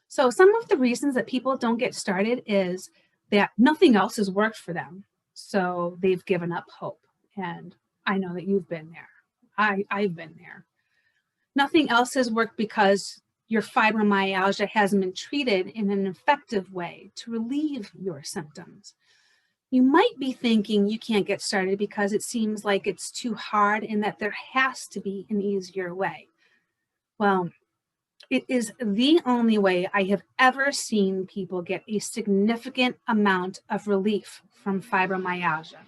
So some of the reasons that people don't get started is that nothing else has worked for them. So they've given up hope. And I know that you've been there. I've been there. Nothing else has worked because your fibromyalgia hasn't been treated in an effective way to relieve your symptoms. You might be thinking you can't get started because it seems like it's too hard and that there has to be an easier way. Well, it is the only way I have ever seen people get a significant amount of relief from fibromyalgia.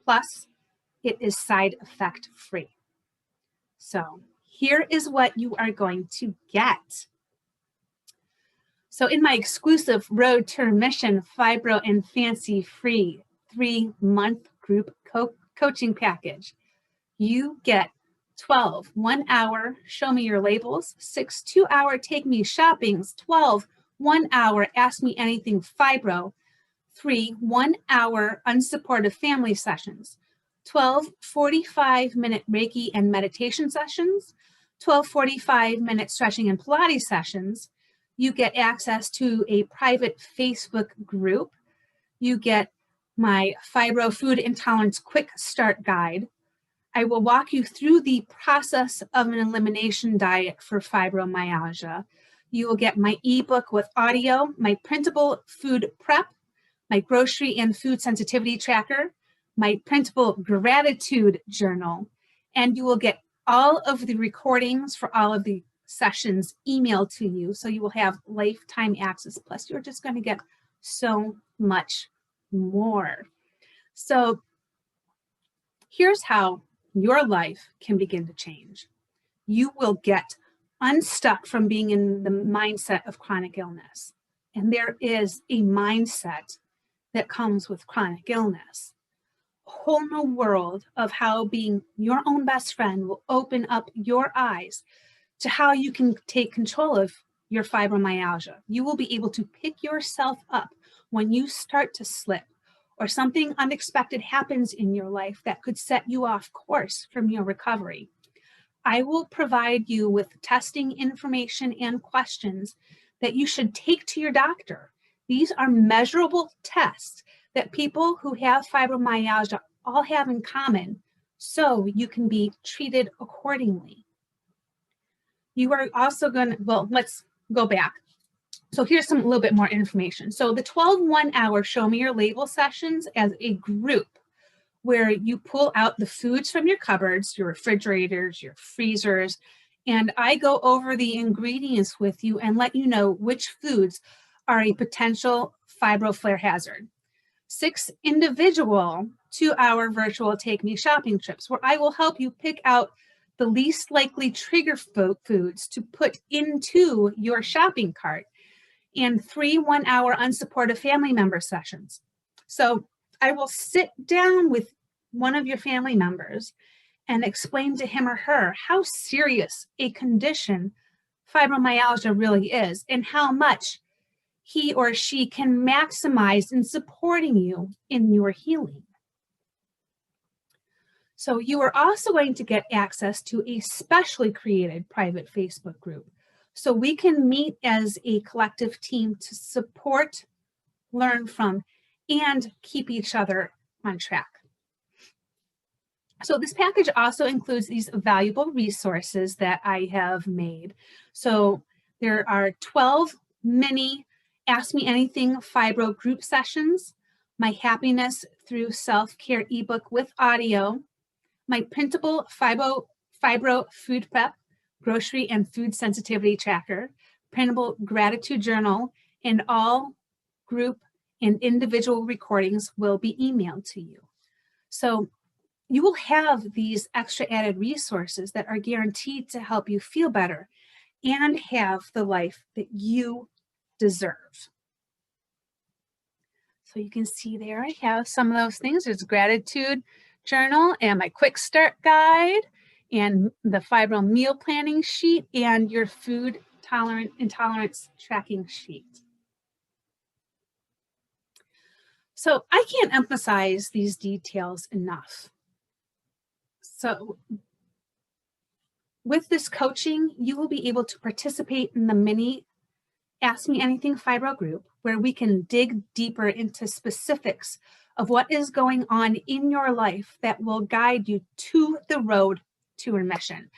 Plus, it is side effect free. So here is what you are going to get. So in my exclusive Road to Remission Fibro and Fancy Free 3-month group coaching package, you get 12 1-hour Show Me Your Labels, 6 2-hour Take Me Shoppings, 12 1-hour Ask Me Anything Fibro, 3 1-hour Unsupportive Family Sessions, 12 45-minute Reiki and meditation sessions, 12 45-minute stretching and Pilates sessions. You get access to a private Facebook group. You get my Fibro Food Intolerance Quick Start Guide. I will walk you through the process of an elimination diet for fibromyalgia. You will get my ebook with audio, my printable food prep, my grocery and food sensitivity tracker, my printable gratitude journal, and you will get all of the recordings for all of the sessions emailed to you, so you will have lifetime access. Plus, you're just going to get so much more. So here's how your life can begin to change. You will get unstuck from being in the mindset of chronic illness. And there is a mindset that comes with chronic illness. A whole new world of how being your own best friend will open up your eyes to how you can take control of your fibromyalgia. You will be able to pick yourself up when you start to slip or something unexpected happens in your life that could set you off course from your recovery. I will provide you with testing information and questions that you should take to your doctor. These are measurable tests that people who have fibromyalgia all have in common, so you can be treated accordingly. You are also going to, well, let's go back. So here's a little bit more information. So the 12 1-hour Show Me Your Label sessions as a group where you pull out the foods from your cupboards, your refrigerators, your freezers, and I go over the ingredients with you and let you know which foods are a potential fibroflare hazard. 6 individual 2-hour virtual Take Me Shopping trips where I will help you pick out the least likely trigger foods to put into your shopping cart, and 3 1-hour unsupportive family member sessions. So I will sit down with one of your family members and explain to him or her how serious a condition fibromyalgia really is and how much he or she can maximize in supporting you in your healing. So you are also going to get access to a specially created private Facebook group. So we can meet as a collective team to support, learn from, and keep each other on track. So this package also includes these valuable resources that I have made. So there are 12 mini Ask Me Anything Fibro group sessions, my Happiness Through Self-Care ebook with audio, my printable Fibro food prep, grocery and food sensitivity tracker, printable gratitude journal, and all group and individual recordings will be emailed to you. So you will have these extra added resources that are guaranteed to help you feel better and have the life that you deserve. So you can see there I have some of those things. There's gratitude journal and my quick start guide and the Fibro meal planning sheet and your food intolerance tracking sheet. So I can't emphasize these details enough. So with this coaching, you will be able to participate in the mini Ask Me Anything Fibro group, where we can dig deeper into specifics of what is going on in your life that will guide you to the road to remission.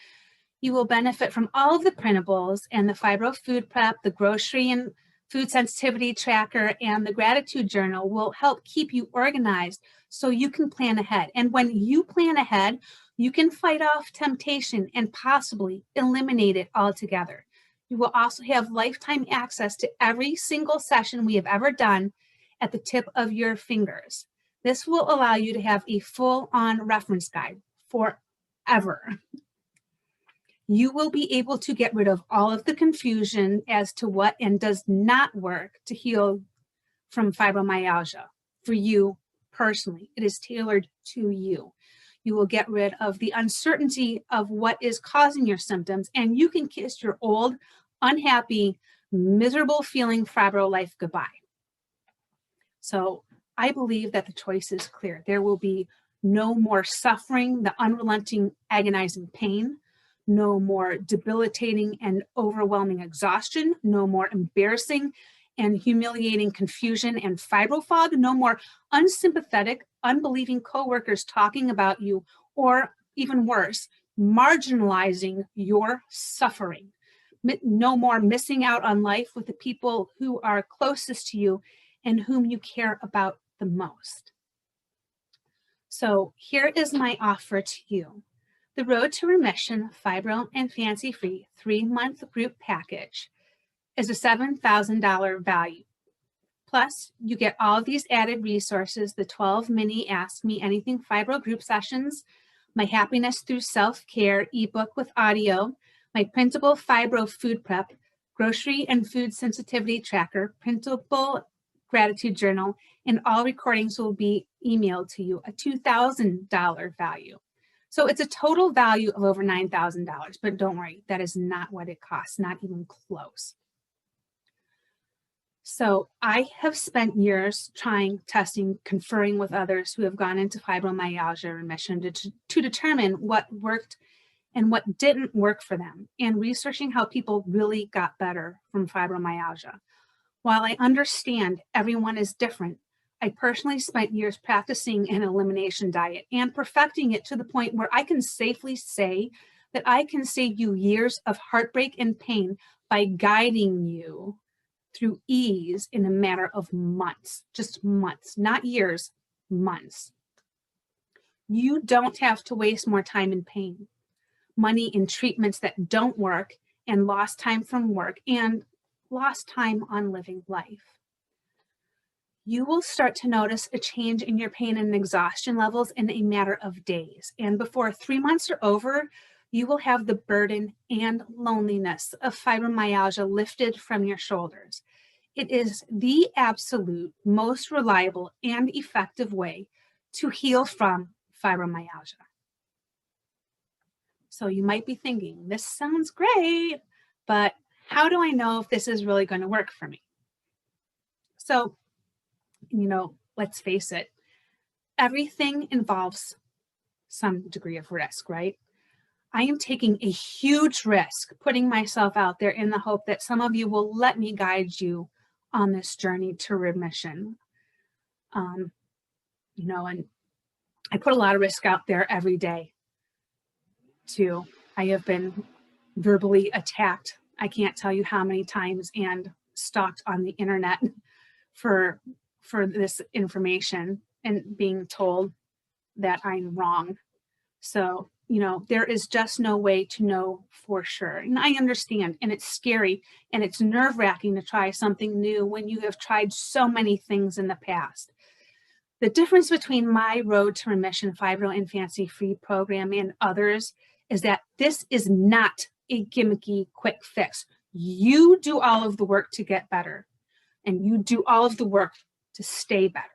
You will benefit from all of the printables and the Fibro food prep, the grocery and food sensitivity tracker, and the gratitude journal will help keep you organized so you can plan ahead. And when you plan ahead, you can fight off temptation and possibly eliminate it altogether. You will also have lifetime access to every single session we have ever done at the tip of your fingers. This will allow you to have a full-on reference guide forever. You will be able to get rid of all of the confusion as to what and does not work to heal from fibromyalgia for you personally. It is tailored to you. You will get rid of the uncertainty of what is causing your symptoms, and you can kiss your old, unhappy, miserable feeling fibro life goodbye. So I believe that the choice is clear. There will be no more suffering, the unrelenting, agonizing pain, no more debilitating and overwhelming exhaustion, no more embarrassing and humiliating confusion and fibro fog, no more unsympathetic, unbelieving coworkers talking about you, or even worse, marginalizing your suffering. No more missing out on life with the people who are closest to you and whom you care about the most. So here is my offer to you. The Road to Remission Fibro and Fancy Free 3-month group package is a $7,000 value. Plus, you get all of these added resources, the 12 mini Ask Me Anything Fibro group sessions, my Happiness Through Self-Care ebook with audio, my printable Fibro food prep, grocery and food sensitivity tracker, printable gratitude journal, and all recordings will be emailed to you, a $2,000 value. So it's a total value of over $9,000, but don't worry, that is not what it costs, not even close. So I have spent years trying, testing, conferring with others who have gone into fibromyalgia remission to determine what worked and what didn't work for them, and researching how people really got better from fibromyalgia. While I understand everyone is different, I personally spent years practicing an elimination diet and perfecting it to the point where I can safely say that I can save you years of heartbreak and pain by guiding you through ease in a matter of months, just months, not years, months. You don't have to waste more time in pain, money in treatments that don't work, and lost time from work, and lost time on living life. You will start to notice a change in your pain and exhaustion levels in a matter of days. And before 3 months are over, you will have the burden and loneliness of fibromyalgia lifted from your shoulders. It is the absolute most reliable and effective way to heal from fibromyalgia. So you might be thinking, this sounds great, but how do I know if this is really going to work for me? So, let's face it, everything involves some degree of risk, right? I am taking a huge risk putting myself out there in the hope that some of you will let me guide you on this journey to remission. And I put a lot of risk out there every day too. I have been verbally attacked, I can't tell you how many times, and stalked on the internet for this information and being told that I'm wrong. So, there is just no way to know for sure. And I understand, and it's scary, and it's nerve-wracking to try something new when you have tried so many things in the past. The difference between my Road to Remission Fibro and Fancy Free program and others is that this is not a gimmicky quick fix. You do all of the work to get better, and you do all of the work to stay better.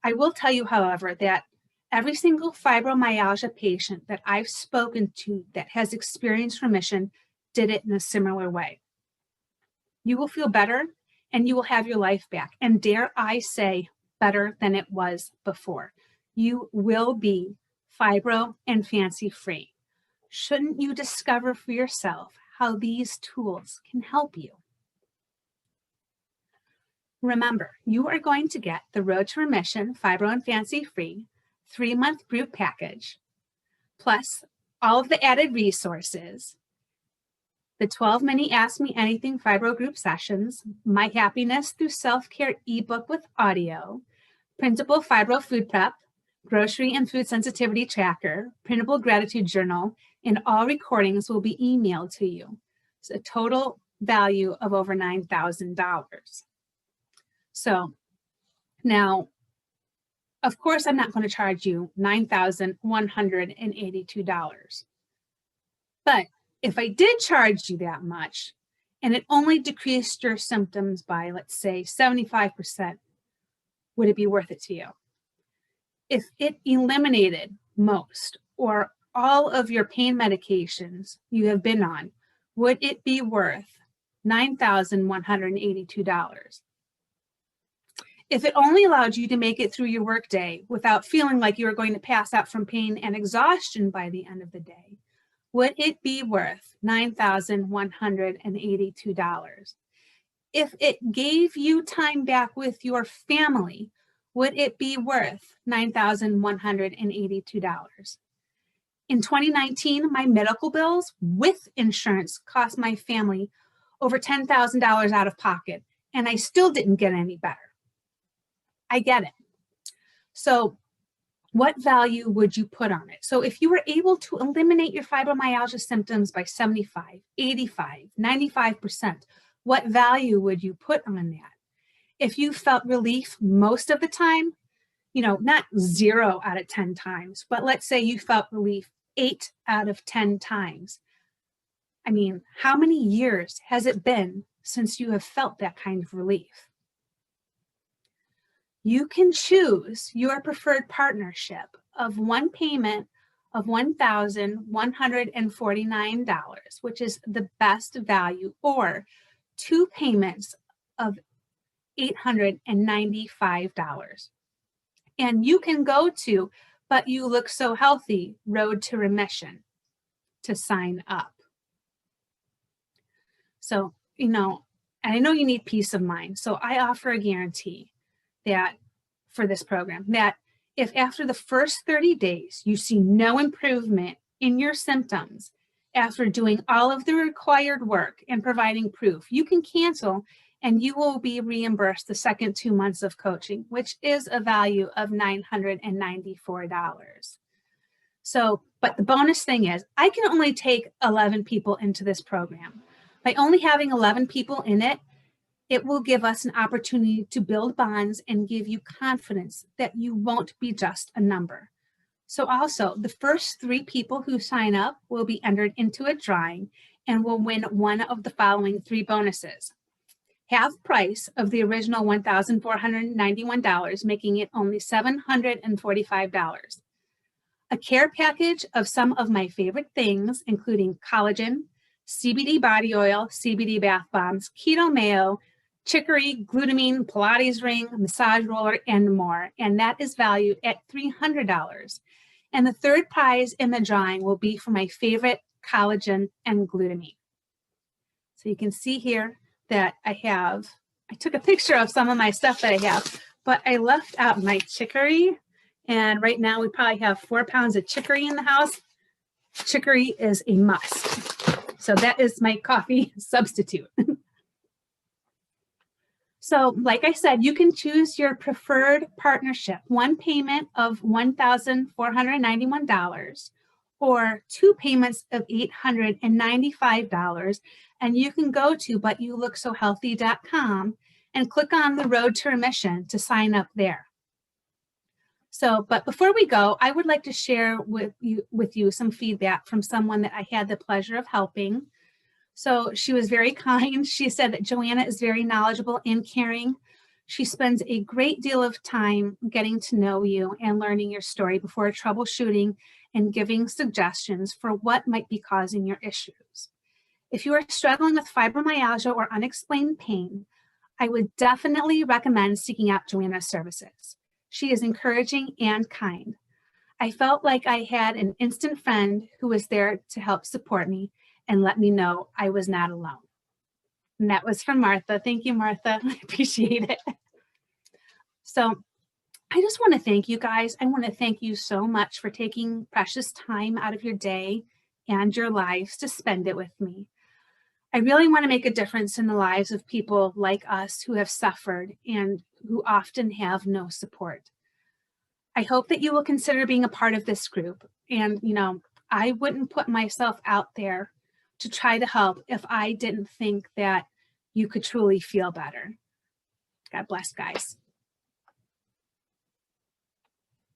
I will tell you, however, that every single fibromyalgia patient that I've spoken to that has experienced remission did it in a similar way. You will feel better and you will have your life back. And dare I say, better than it was before. You will be fibro and fancy free. Shouldn't you discover for yourself how these tools can help you? Remember, you are going to get the Road to Remission Fibro and Fancy Free 3-month group package, plus all of the added resources, the 12 mini Ask Me Anything Fibro group sessions, My Happiness Through Self-Care ebook with audio, printable Fibro food prep, grocery and food sensitivity tracker, printable gratitude journal, and all recordings will be emailed to you. It's a total value of over $9,000. So now, of course, I'm not going to charge you $9,182. But if I did charge you that much, and it only decreased your symptoms by, let's say, 75%, would it be worth it to you? If it eliminated most or all of your pain medications you have been on, would it be worth $9,182? If it only allowed you to make it through your workday without feeling like you were going to pass out from pain and exhaustion by the end of the day, would it be worth $9,182? If it gave you time back with your family, would it be worth $9,182? In 2019, my medical bills with insurance cost my family over $10,000 out of pocket, and I still didn't get any better. I get it. So what value would you put on it? So if you were able to eliminate your fibromyalgia symptoms by 75, 85, 95%, what value would you put on that? If you felt relief most of the time, you know, not 0 out of 10 times, but let's say you felt relief 8 out of 10 times. I mean, how many years has it been since you have felt that kind of relief? You can choose your preferred partnership of one payment of $1,149, which is the best value, or 2 payments of $895. And you can go to But You Look So Healthy, Road to Remission, to sign up. So, you know, and I know you need peace of mind. So I offer a guarantee that for this program, that if after the first 30 days you see no improvement in your symptoms after doing all of the required work and providing proof, you can cancel and you will be reimbursed the second 2 months of coaching, which is a value of $994. So, but the bonus thing is I can only take 11 people into this program. By only having 11 people in it, it will give us an opportunity to build bonds and give you confidence that you won't be just a number. So also, the first 3 people who sign up will be entered into a drawing and will win one of the following 3 bonuses. Half price of the original $1,491, making it only $745. A care package of some of my favorite things, including collagen, CBD body oil, CBD bath bombs, keto mayo, chicory, glutamine, Pilates ring, massage roller, and more. And that is valued at $300. And the third prize in the drawing will be for my favorite collagen and glutamine. So you can see here that I took a picture of some of my stuff that I have, but I left out my chicory. And right now we probably have 4 pounds of chicory in the house. Chicory is a must. So that is my coffee substitute. So like I said, you can choose your preferred partnership, one payment of $1,491 or 2 payments of $895. And you can go to butyoulooksohealthy.com and click on the Road to Remission to sign up there. So, but before we go, I would like to share with you some feedback from someone that I had the pleasure of helping. So she was very kind. She said that Joanna is very knowledgeable and caring. She spends a great deal of time getting to know you and learning your story before troubleshooting and giving suggestions for what might be causing your issues. If you are struggling with fibromyalgia or unexplained pain, I would definitely recommend seeking out Joanna's services. She is encouraging and kind. I felt like I had an instant friend who was there to help support me and let me know I was not alone. And that was from Martha. Thank you, Martha. I appreciate it. So I just want to thank you guys. I want to thank you so much for taking precious time out of your day and your lives to spend it with me. I really want to make a difference in the lives of people like us who have suffered and who often have no support. I hope that you will consider being a part of this group. And, I wouldn't put myself out there to try to help if I didn't think that you could truly feel better. God bless, guys.